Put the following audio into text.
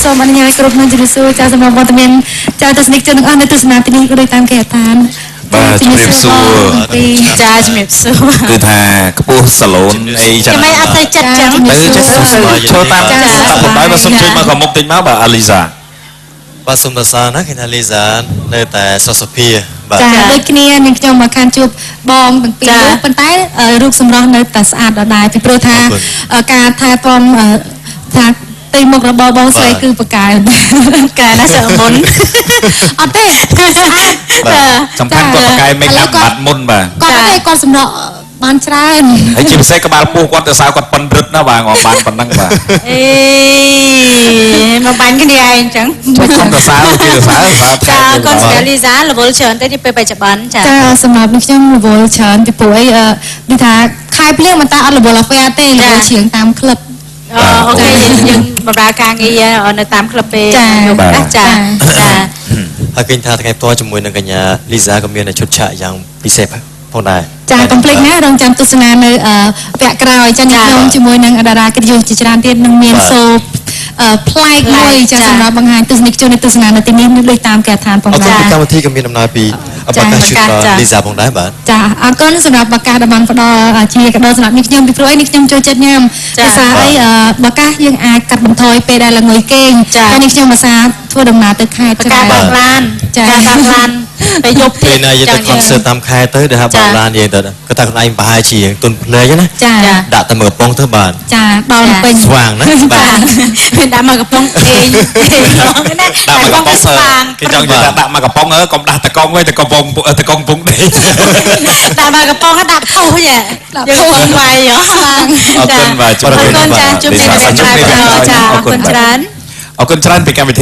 សូមអនុញ្ញាតគ្រប់នឹងជម្រាបសួរចាសម្រាប់វត្តមានចាទស្សនិកជនទាំងអស់នៅទស្សនាទីនេះក៏ដូចតាមគេឋានបាទជំរាបសួរពីចាជំរាបសួរគឺថាខ្ពស់សាឡូនអីចឹងមិនអត់ទៅចិត្តចឹងទៅចិត្តចូលតាមតាមបណ្ដោយបើសុំជួយមកក៏មុខតិចមកបាទអាលីសាបាទសូមសរសើរណាស់គេថាលីសានៅតែសុខសុភាបាទចាដូចគ្នានឹងខ្ញុំមកខានជួបបងទាំងពីរប៉ុន្តែរូបសម្រស់នៅតែស្អាតដដែលពីព្រោះថាការថែទាំថាទីមុខរបស់បងស្រីគឺបកាយកាយណាសើមុនអត់ទេសំខាន់គាត់បកាយមេកាប់បាត់មុនបាទគាត់សម្រក់បានច្រើនហើយជាពិសេសក្បាលពោះគាត់ទៅសើគាត់ប៉ុនរឹតណាបាទគាត់បានប៉ុណ្ណឹងបាទអេមកបាញ់គ្នាឯងអញ្ចឹងខ្ញុំទៅសើគេទៅសើចាគាត់ស្គាល់លីសារវល់ច្រើនទៅទីពេលបច្ចុប្បន្នចាសម្រាប់ខ្ញុំរវល់ច្រើនពីព្រោះអីនិយាយថាខែភ្លៀងមិនតែអត់រវល់អាហ្វែទេរវល់ជាងតាមក្លឹបអូខេយើងបម្រើការងារនៅតាមក្លឹបពេលចាចាហើយឃើញថាថ្ងៃផ្ទាល់ជាមួយនឹងកញ្ញាលីសាក៏មានឈុតឆាកយ៉ាងពិសេសផងដែរចាកុំភ្លេចណារងចាំទស្សនានៅវគ្គក្រោយចាខ្ញុំជាមួយនឹងតារាកិត្តិយសជាច្រើនទៀតនឹងមានសូប្លែកមួយចាសម្រាប់បង្ហាញទស្សនិកជនទស្សនានៅទីនេះដូចតាមគេឋានផងដែរកម្មវិធីក៏មានដំណើរពីឱកាសជូនដល់លីសាផងដែរបាទចាអរគុណសម្រាប់ឱកាសដែលបានផ្ដល់ជាកាដូសម្រាប់នេះខ្ញុំពីព្រោះនេះខ្ញុំចូលចិត្តញ៉ាំភាសាអីឱកាសយើងអាចកាត់បន្ថយពេលដែលល្ងុយគេងហើយនេះខ្ញុំភាសាធ្វើដំណើរទៅខេត្តច្រើនបើកឡានចាបើកឡានទៅយប់ពេលណាយើងទៅ concert តាមខេត្តទៅដែលហៅបើកឡានយើងទៅគាត់ថាខ្លួនឯងប្រហែលជាទុនភ្លេងណាចាដាក់ទៅមើលកំប៉ុងទៅបាទចាដល់ពេញស្វាងណាបាទដាក់មកកំប៉ុងអេងណាដាក់មកកំប៉ុងស្វាងគេចង់និយាយថាដាក់មកកំប៉ុងកុំដាក់តកង់វិញតកំប៉ុងពុកដេកដាក់មកកំប៉ុងដាក់ធូសយ៉ាយើងពុកវាយស្វាងអរគុណបាទអរគុណចាជួបគ្នាចាអរគុណច្រើនពីកម្មវិធី